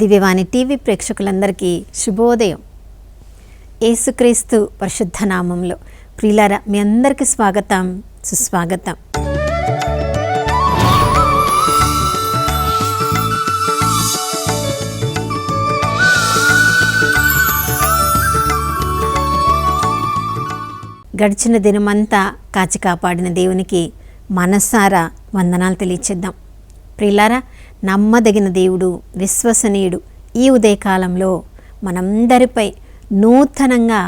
దివ్యవాణి TV ప్రేక్షకులందరికీ శుభోదయం. యేసుక్రీస్తు పరిశుద్ధ నామంలో ప్రియులారా, మీ అందరికీ స్వాగతం, సుస్వాగతం. గడిచిన దినమంతా కాచి కాపాడిన దేవునికి మనసారా వందనాలు తెలియచేద్దాం. ప్రియులారా, నమ్మదగిన దేవుడు, విశ్వసనీయుడు ఈ ఉదయకాలంలో మనందరిపై నూతనంగా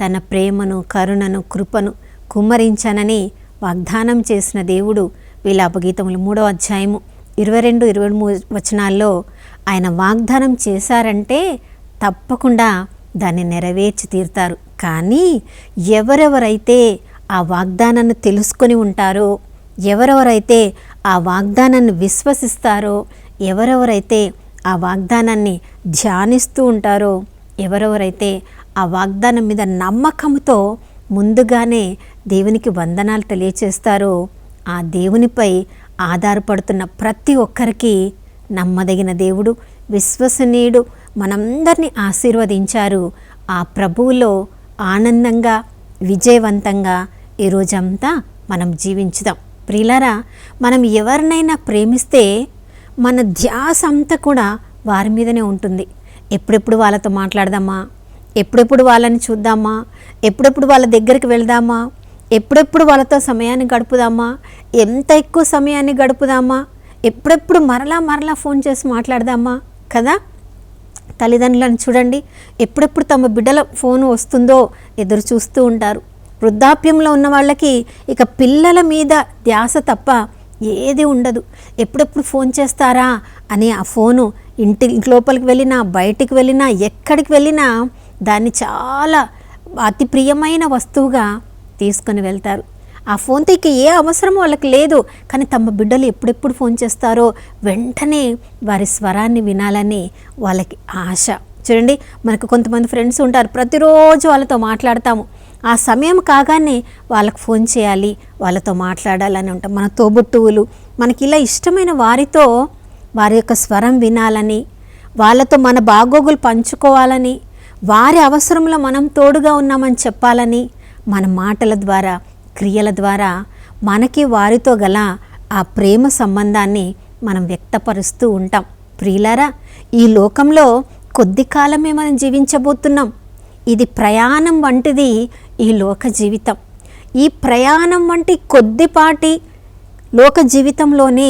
తన ప్రేమను, కరుణను, కృపను కుమ్మరించానని వాగ్దానం చేసిన దేవుడు విలాపగీతములు 3వ అధ్యాయము 22-23 వచనాల్లో ఆయన వాగ్దానం చేశారంటే తప్పకుండా దాన్ని నెరవేర్చి తీరుతారు. కానీ ఎవరెవరైతే ఆ వాగ్దానాన్ని తెలుసుకొని ఉంటారో, ఎవరెవరైతే ఆ వాగ్దానాన్ని విశ్వసిస్తారో, ఎవరెవరైతే ఆ వాగ్దానాన్ని ధ్యానిస్తూ ఉంటారో, ఎవరెవరైతే ఆ వాగ్దానం మీద నమ్మకంతో ముందుగానే దేవునికి వందనాలు తెలియచేస్తారో, ఆ దేవునిపై ఆధారపడుతున్న ప్రతి ఒక్కరికి నమ్మదగిన దేవుడు, విశ్వసనీయుడు మనందరినీ ఆశీర్వదించారు. ఆ ప్రభువులో ఆనందంగా, విజయవంతంగా ఈరోజంతా మనం జీవించుదాం. ప్రియులారా, మనం ఎవరినైనా ప్రేమిస్తే మన ధ్యాస అంతా కూడా వారి మీదనే ఉంటుంది. ఎప్పుడెప్పుడు వాళ్ళతో మాట్లాడదామా, ఎప్పుడెప్పుడు వాళ్ళని చూద్దామా, ఎప్పుడెప్పుడు వాళ్ళ దగ్గరికి వెళ్దామా, ఎప్పుడెప్పుడు వాళ్ళతో సమయాన్ని గడుపుదామా, ఎంత ఎక్కువ సమయాన్ని గడుపుదామా, ఎప్పుడెప్పుడు మరలా ఫోన్ చేసి మాట్లాడదామా కదా. తల్లిదండ్రులను చూడండి, ఎప్పుడెప్పుడు తమ బిడ్డల ఫోన్ వస్తుందో ఎదురు చూస్తూ ఉంటారు. వృద్ధాప్యంలో ఉన్న వాళ్ళకి ఇక పిల్లల మీద ధ్యాస తప్ప ఏది ఉండదు. ఎప్పుడెప్పుడు ఫోన్ చేస్తారా అని ఆ ఫోను ఇంటి లోపలికి వెళ్ళినా, బయటికి వెళ్ళినా, ఎక్కడికి వెళ్ళినా దాన్ని చాలా అతి ప్రియమైన వస్తువుగా తీసుకొని వెళ్తారు. ఆ ఫోన్తో ఇక ఏ అవసరం వాళ్ళకి లేదు. కానీ తమ బిడ్డలు ఎప్పుడెప్పుడు ఫోన్ చేస్తారో వెంటనే వారి స్వరాన్ని వినాలని వాళ్ళకి ఆశ. చూడండి, మనకు కొంతమంది ఫ్రెండ్స్ ఉంటారు, ప్రతిరోజు వాళ్ళతో మాట్లాడతాము. ఆ సమయం కాగానే వాళ్ళకు ఫోన్ చేయాలి, వాళ్ళతో మాట్లాడాలని ఉంటాం. మన తోబుట్టువులు మనకి ఇలా ఇష్టమైన వారితో వారి యొక్క స్వరం వినాలని, వాళ్ళతో మన బాగోగులు పంచుకోవాలని, వారి అవసరంలో మనం తోడుగా ఉన్నామని చెప్పాలని మన మాటల ద్వారా, క్రియల ద్వారా మనకి వారితో గల ఆ ప్రేమ సంబంధాన్ని మనం వ్యక్తపరుస్తూ ఉంటాం. ప్రియులారా, ఈ లోకంలో కొద్ది కాలమే మనం జీవించబోతున్నాం. ఇది ప్రయాణం వంటిది ఈ లోక జీవితం. ఈ ప్రయాణం వంటి కొద్దిపాటి లోక జీవితంలోనే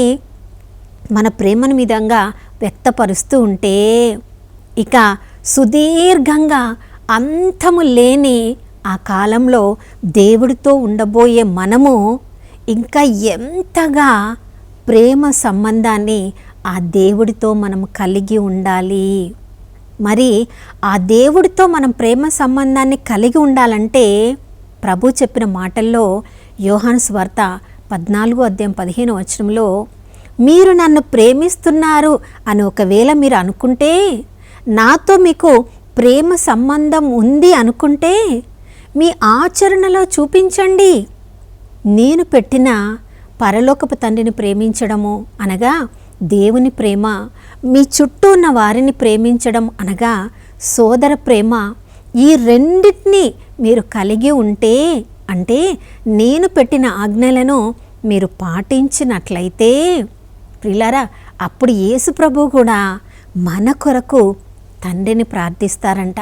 మన ప్రేమను విధంగా వ్యక్తపరుస్తూ ఉంటే ఇక సుదీర్ఘంగా అంతము లేని ఆ కాలంలో దేవుడితో ఉండబోయే మనము ఇంకా ఎంతగా ప్రేమ సంబంధాన్ని ఆ దేవుడితో మనం కలిగి ఉండాలి. మరి ఆ దేవుడితో మనం ప్రేమ సంబంధాన్ని కలిగి ఉండాలంటే ప్రభు చెప్పిన మాటల్లో యోహాను సువార్త 14:15 వచనంలో, మీరు నన్ను ప్రేమిస్తున్నారు అని ఒకవేళ మీరు అనుకుంటే, నాతో మీకు ప్రేమ సంబంధం ఉంది అనుకుంటే మీ ఆచరణలో చూపించండి. నేను పెట్టిన పరలోకపు తండ్రిని ప్రేమించడము అనగా దేవుని ప్రేమ, మీ చుట్టూ ఉన్న వారిని ప్రేమించడం అనగా సోదర ప్రేమ, ఈ రెండింటినీ మీరు కలిగి ఉంటే, అంటే నేను పెట్టిన ఆజ్ఞలను మీరు పాటించినట్లయితే ప్రియులారా, అప్పుడు యేసు ప్రభు కూడా మన కొరకు తండ్రిని ప్రార్థిస్తారంట.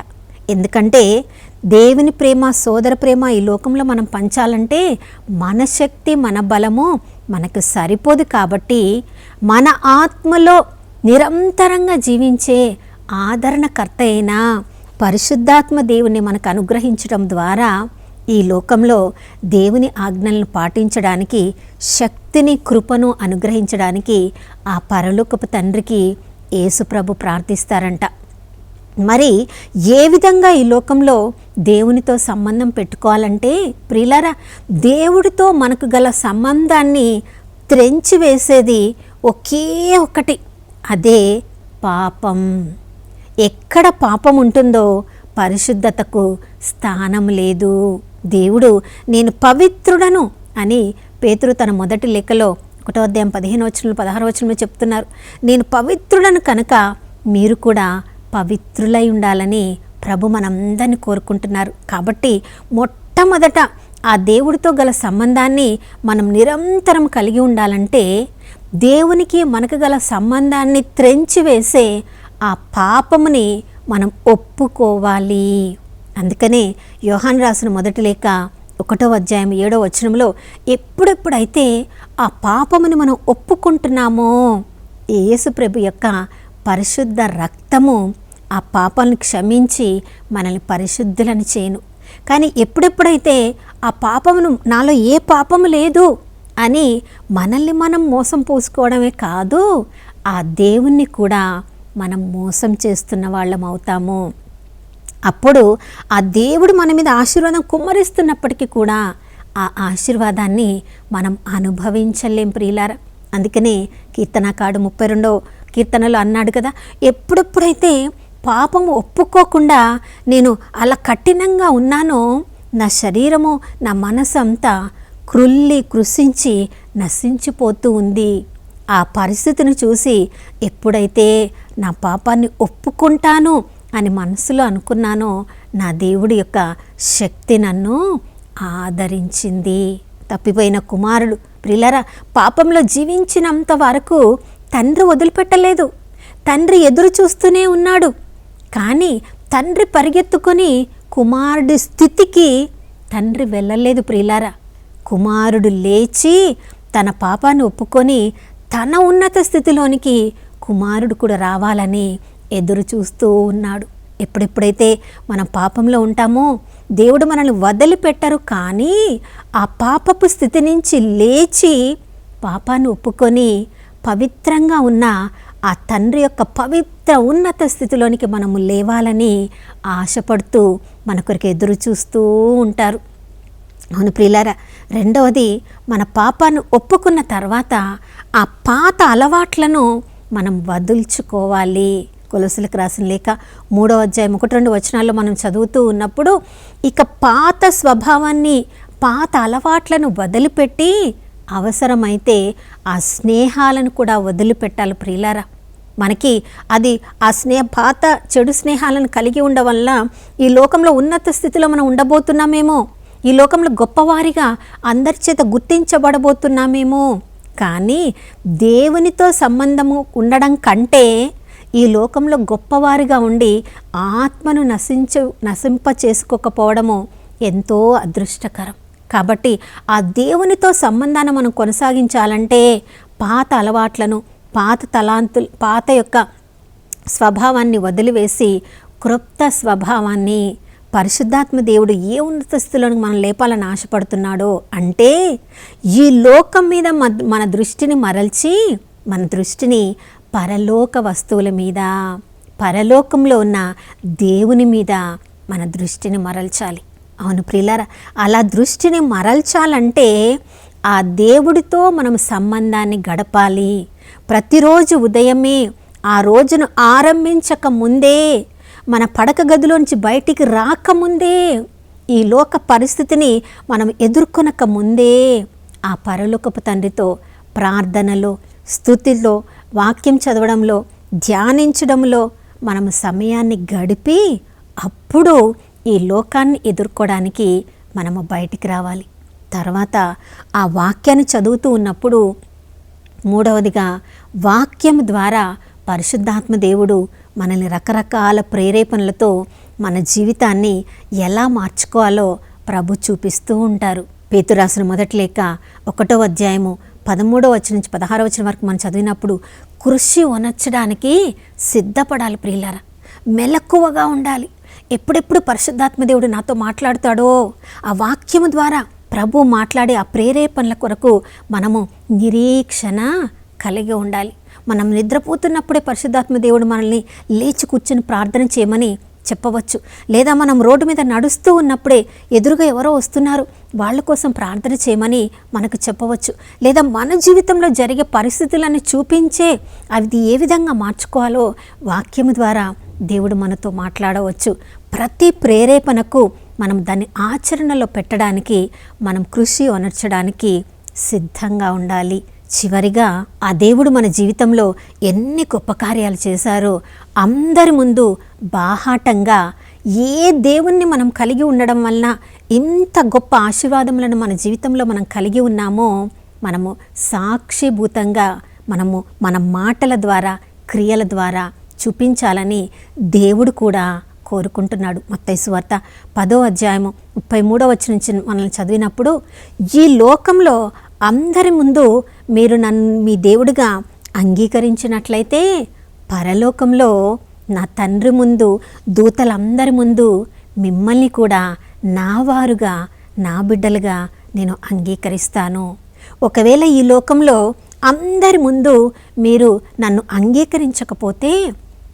ఎందుకంటే దేవుని ప్రేమ, సోదర ప్రేమ ఈ లోకంలో మనం పంచాలంటే మన శక్తి, మన బలము మనకు సరిపోదు. కాబట్టి మన ఆత్మలో నిరంతరంగా జీవించే ఆదరణకర్త అయిన పరిశుద్ధాత్మ దేవుని మనకు అనుగ్రహించడం ద్వారా ఈ లోకంలో దేవుని ఆజ్ఞలను పాటించడానికి, శక్తిని, కృపను అనుగ్రహించడానికి ఆ పరలోకపు తండ్రికి యేసుప్రభు ప్రార్థిస్తారంట. మరి ఏ విధంగా ఈ లోకంలో దేవునితో సంబంధం పెట్టుకోవాలంటే ప్రియులారా, దేవుడితో మనకు గల సంబంధాన్ని త్రెంచి వేసేది ఒకే ఒకటి, అదే పాపం. ఎక్కడ పాపం ఉంటుందో పరిశుద్ధతకు స్థానం లేదు. దేవుడు నేను పవిత్రుడను అని పేతురు తన మొదటి లేఖలో 1వ అధ్యాయం 15 వచనంలో 16 వచనంలో చెప్తున్నారు. నేను పవిత్రుడను కనుక మీరు కూడా పవిత్రులై ఉండాలని ప్రభు మనందరినీ కోరుకుంటున్నారు. కాబట్టి మొట్టమొదట ఆ దేవుడితో గల సంబంధాన్ని మనం నిరంతరం కలిగి ఉండాలంటే దేవునికి మనకు గల సంబంధాన్ని త్రెంచివేసే ఆ పాపముని మనం ఒప్పుకోవాలి. అందుకనే యోహాను రాసిన మొదటి లేఖ 1వ అధ్యాయం 7వ వచనంలో ఎప్పుడెప్పుడైతే ఆ పాపముని మనం ఒప్పుకుంటున్నామో యేసు ప్రభు యొక్క పరిశుద్ధ రక్తము ఆ పాపాలను క్షమించి మనల్ని పరిశుద్ధులని చేయను. కానీ ఎప్పుడెప్పుడైతే ఆ పాపమును నాలో ఏ పాపము లేదు అని మనల్ని మనం మోసం పోసుకోవడమే కాదు, ఆ దేవుణ్ణి కూడా మనం మోసం చేస్తున్న వాళ్ళం అవుతాము. అప్పుడు ఆ దేవుడు మన మీద ఆశీర్వాదం కుమ్మరిస్తున్నప్పటికీ కూడా ఆ ఆశీర్వాదాన్ని మనం అనుభవించలేం ప్రియులారా. అందుకనే కీర్తనకారుడు 32వ కీర్తనలో అన్నాడు కదా, ఎప్పుడెప్పుడైతే పాపము ఒప్పుకోకుండా నేను అలా కఠినంగా ఉన్నానో నా శరీరము నా మనసు అంతా కృషించి నశించిపోతూ ఉంది. ఆ పరిస్థితిని చూసి ఎప్పుడైతే నా పాపాన్ని ఒప్పుకుంటాను అని మనసులో అనుకున్నానో నా దేవుడి యొక్క శక్తి నన్ను ఆదరించింది. తప్పిపోయిన కుమారుడు ప్రియులారా పాపంలో జీవించినంత వరకు తండ్రి వదిలిపెట్టలేదు. తండ్రి ఎదురు చూస్తూనే ఉన్నాడు. కానీ తండ్రి పరిగెత్తుకొని కుమారుడి స్థితికి తండ్రి వెళ్ళలేదు ప్రియులారా. కుమారుడు లేచి తన పాపాన్ని ఒప్పుకొని తన ఉన్నత స్థితిలోనికి కుమారుడు కూడా రావాలని ఎదురు చూస్తూ ఉన్నాడు. ఎప్పుడెప్పుడైతే మనం పాపంలో ఉంటామో దేవుడు మనల్ని వదిలిపెట్టరు. కానీ ఆ పాపపు స్థితి నుంచి లేచి పాపాన్ని ఒప్పుకొని పవిత్రంగా ఉన్న ఆ తండ్రి యొక్క పవిత్ర ఉన్నత స్థితిలోనికి మనము లేవాలని ఆశపడుతూ మన కొరకు ఎదురు చూస్తూ ఉంటారు. అవును ప్రియులారా, రెండవది మన పాపాన్ని ఒప్పుకున్న తర్వాత ఆ పాత అలవాట్లను మనం వదుల్చుకోవాలి. కొలొస్సీలకు రాసిన లేఖ 3వ అధ్యాయం 1-2 వచనాల్లో మనం చదువుతూ ఉన్నప్పుడు ఇక పాత స్వభావాన్ని పాత అలవాట్లను వదిలిపెట్టి అవసరమైతే ఆ స్నేహాలను కూడా వదిలిపెట్టాలి ప్రియులారా. మనకి అది ఆ పాత చెడు స్నేహాలను కలిగి ఉండడం వల్ల ఈ లోకంలో ఉన్నత స్థితిలో మనం ఉండబోతున్నామేమో, ఈ లోకంలో గొప్పవారిగా అందరి చేత గుర్తించబడబోతున్నామేమో. కానీ దేవునితో సంబంధము ఉండడం కంటే ఈ లోకంలో గొప్పవారిగా ఉండి ఆత్మను నశింప చేసుకోకపోవడము ఎంతో అదృష్టకరం. కాబట్టి ఆ దేవునితో సంబంధాన్ని మనం కొనసాగించాలంటే పాత అలవాట్లను పాత యొక్క స్వభావాన్ని వదిలివేసి క్రొత్త స్వభావాన్ని పరిశుద్ధాత్మ దేవుడు ఏ ఉన్నత స్థితిలోకి మనం లేపాలని ఆశపడుతున్నాడో అంటే ఈ లోకం మీద మన దృష్టిని మరల్చి మన దృష్టిని పరలోక వస్తువుల మీద, పరలోకంలో ఉన్న దేవుని మీద మన దృష్టిని మరల్చాలి. అవును ప్రియులారా, అలా దృష్టిని మరల్చాలంటే ఆ దేవుడితో మనం సంబంధాన్ని గడపాలి. ప్రతిరోజు ఉదయమే ఆ రోజును ఆరంభించక ముందే, మన పడక గదిలోంచి బయటికి రాకముందే, ఈ లోక పరిస్థితిని మనం ఎదుర్కొనక ముందే ఆ పరలోకపు తండ్రితో ప్రార్థనలో, స్తుతిలో, వాక్యం చదవడంలో, ధ్యానించడంలో మనం సమయాన్ని గడిపి అప్పుడు ఈ లోకాన్ని ఎదుర్కోవడానికి మనము బయటికి రావాలి. తర్వాత ఆ వాక్యాన్ని చదువుతూ ఉన్నప్పుడు మూడవదిగా వాక్యం ద్వారా పరిశుద్ధాత్మ దేవుడు మనల్ని రకరకాల ప్రేరేపణలతో మన జీవితాన్ని ఎలా మార్చుకోవాలో ప్రభు చూపిస్తూ ఉంటారు. పేతురు రాసిన మొదటి లేఖ 1వ అధ్యాయము 13వ వచనం నుంచి 16వ వచనం వరకు మనం చదివినప్పుడు కృషి ఒనర్చడానికి సిద్ధపడాలి ప్రియులారా. మెలకువగా ఉండాలి. ఎప్పుడెప్పుడు పరిశుద్ధాత్మ దేవుడు నాతో మాట్లాడుతాడో ఆ వాక్యము ద్వారా ప్రభు మాట్లాడే ఆ ప్రేరేపణల కొరకు మనము నిరీక్షణ కలిగి ఉండాలి. మనం నిద్రపోతున్నప్పుడే పరిశుద్ధాత్మ దేవుడు మనల్ని లేచి కూర్చొని ప్రార్థన చేయమని చెప్పవచ్చు. లేదా మనం రోడ్డు మీద నడుస్తూ ఉన్నప్పుడే ఎదురుగా ఎవరో వస్తున్నారు, వాళ్ళ కోసం ప్రార్థన చేయమని మనకు చెప్పవచ్చు. లేదా మన జీవితంలో జరిగే పరిస్థితులను చూపించే అది ఏ విధంగా మార్చుకోవాలో వాక్యము ద్వారా దేవుడు మనతో మాట్లాడవచ్చు. ప్రతి ప్రేరేపణకు మనం దాన్ని ఆచరణలో పెట్టడానికి మనం కృషి ఒనర్చడానికి సిద్ధంగా ఉండాలి. చివరిగా ఆ దేవుడు మన జీవితంలో ఎన్ని గొప్ప కార్యాలు చేశారో అందరి ముందు బాహాటంగా ఏ దేవుణ్ణి మనం కలిగి ఉండడం వలన ఇంత గొప్ప ఆశీర్వాదములను మన జీవితంలో మనం కలిగి ఉన్నామో మనము సాక్షిభూతంగా మన మాటల ద్వారా క్రియల ద్వారా చూపించాలని దేవుడు కూడా కోరుకుంటున్నాడు. మత్తయి సువార్త 10వ అధ్యాయము 33వ వచనం నుంచి మనల్ని చదివినప్పుడు, ఈ లోకంలో అందరి ముందు మీరు నన్ను మీ దేవుడిగా అంగీకరించినట్లయితే పరలోకంలో నా తండ్రి ముందు దూతలందరి ముందు మిమ్మల్ని కూడా నా వారుగా నా బిడ్డలుగా నేను అంగీకరిస్తాను. ఒకవేళ ఈ లోకంలో అందరి ముందు మీరు నన్ను అంగీకరించకపోతే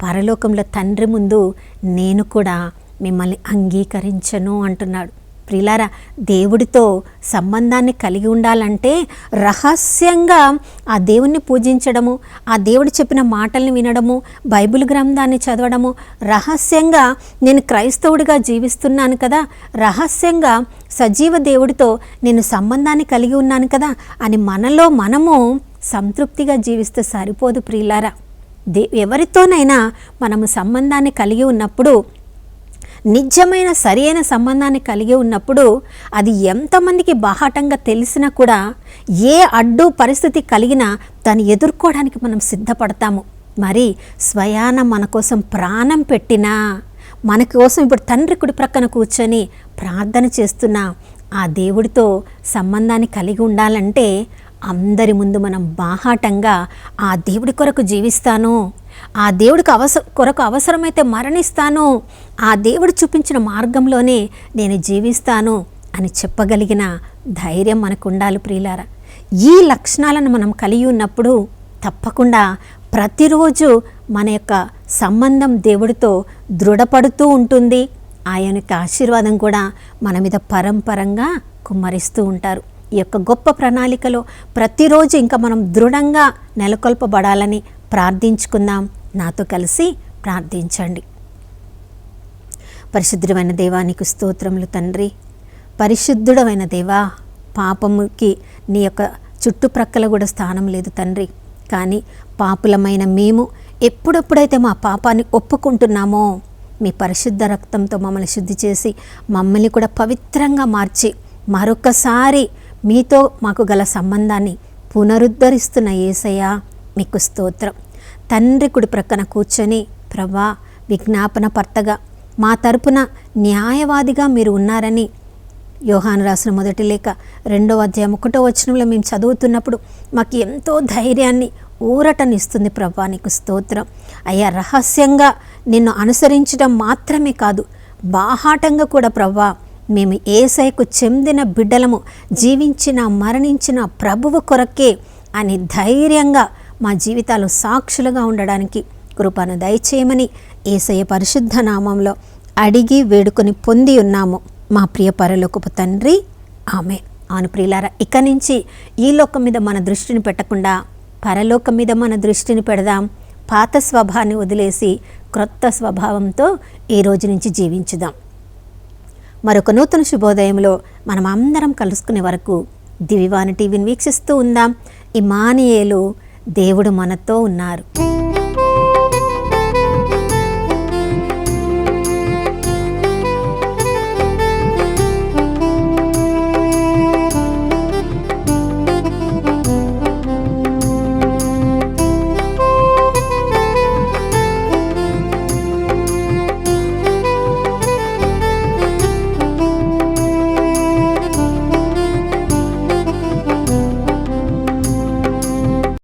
పరలోకంలో తండ్రి ముందు నేను కూడా మిమ్మల్ని అంగీకరించను అంటున్నాడు. ప్రియులారా, దేవుడితో సంబంధాన్ని కలిగి ఉండాలంటే రహస్యంగా ఆ దేవుణ్ణి పూజించడము, ఆ దేవుడు చెప్పిన మాటల్ని వినడము, బైబిల్ గ్రంథాన్ని చదవడము, రహస్యంగా నేను క్రైస్తవుడిగా జీవిస్తున్నాను కదా, రహస్యంగా సజీవ దేవుడితో నేను సంబంధాన్ని కలిగి ఉన్నాను కదా అని మనలో మనము సంతృప్తిగా జీవిస్తే సరిపోదు ప్రియులారా. ఎవరితోనైనా మనము సంబంధాన్ని కలిగి ఉన్నప్పుడు, నిజమైన సరైన సంబంధాన్ని కలిగి ఉన్నప్పుడు అది ఎంతమందికి బాహాటంగా తెలిసినా కూడా ఏ అడ్డు పరిస్థితి కలిగినా దాన్ని ఎదుర్కోవడానికి మనం సిద్ధపడతాము. మరి స్వయాన మన కోసం ప్రాణం పెట్టినా, మన కోసం ఇప్పుడు తండ్రి కుడి ప్రక్కన కూర్చొని ప్రార్థన చేస్తున్నా ఆ దేవుడితో సంబంధాన్ని కలిగి ఉండాలంటే అందరి ముందు మనం బాహాటంగా ఆ దేవుడి కొరకు జీవిస్తాను, ఆ దేవుడికి కొరకు అవసరమైతే మరణిస్తాను, ఆ దేవుడు చూపించిన మార్గంలోనే నేను జీవిస్తాను అని చెప్పగలిగిన ధైర్యం మనకు ఉండాలి ప్రియులారా. ఈ లక్షణాలను మనం కలిగి ఉన్నప్పుడు తప్పకుండా ప్రతిరోజు మన యొక్క సంబంధం దేవుడితో దృఢపడుతూ ఉంటుంది. ఆయన యొక్క ఆశీర్వాదం కూడా మన మీద పరంపరంగా కుమ్మరిస్తూ ఉంటారు. ఈ యొక్క గొప్ప ప్రణాళికలో ప్రతిరోజు ఇంకా మనం దృఢంగా నెలకొల్పబడాలని ప్రార్థించుకుందాం. నాతో కలిసి ప్రార్థించండి. పరిశుద్ధుడైన దేవానికి స్తోత్రములు తండ్రి. పరిశుద్ధుడమైన దేవా, పాపముకి నీ యొక్క చుట్టుప్రక్కల కూడా స్థానం లేదు తండ్రి. కానీ పాపులమైన మేము ఎప్పుడెప్పుడైతే మా పాపాన్ని ఒప్పుకుంటున్నామో మీ పరిశుద్ధ రక్తంతో మమ్మల్ని శుద్ధి చేసి మమ్మల్ని కూడా పవిత్రంగా మార్చి మరొకసారి మీతో మాకు గల సంబంధాన్ని పునరుద్ధరిస్తున్న యేసయ్యా మీకు స్తోత్రం. తండ్రి కుడి ప్రక్కన కూర్చొని ప్రభా విజ్ఞాపన పర్తగా మా తరపున న్యాయవాదిగా మీరు ఉన్నారని యోహాను రాసిన మొదటి లేఖ 2వ అధ్యాయం 1వ వచనంలో మేము చదువుతున్నప్పుడు మాకు ఎంతో ధైర్యాన్ని ఊరటనిస్తుంది ప్రభా. నీకు స్తోత్రం అయ్యా. రహస్యంగా నిన్ను అనుసరించడం మాత్రమే కాదు, బాహాటంగా కూడా ప్రభా మేము యేసయ్యకు చెందిన బిడ్డలము, జీవించిన మరణించిన ప్రభువు కొరకే అని ధైర్యంగా మా జీవితాలు సాక్షులుగా ఉండడానికి కృపను దయచేయమని యేసయ్య పరిశుద్ధ నామంలో అడిగి వేడుకొని పొంది ఉన్నాము మా ప్రియ పరలోకపు తండ్రి, ఆమేన్. అవును ప్రియులారా, ఇక నుంచి ఈ లోకం మీద మన దృష్టిని పెట్టకుండా పరలోకం మీద మన దృష్టిని పెడదాం. పాత స్వభావాన్ని వదిలేసి క్రొత్త స్వభావంతో ఈ రోజు నుంచి జీవించుదాం. మరొక నూతన శుభోదయంలో మనం అందరం కలుసుకునే వరకు దివివాణి టీవీని వీక్షిస్తూ ఉందాం. ఇమ్మానుయేలు, దేవుడు మనతో ఉన్నారు.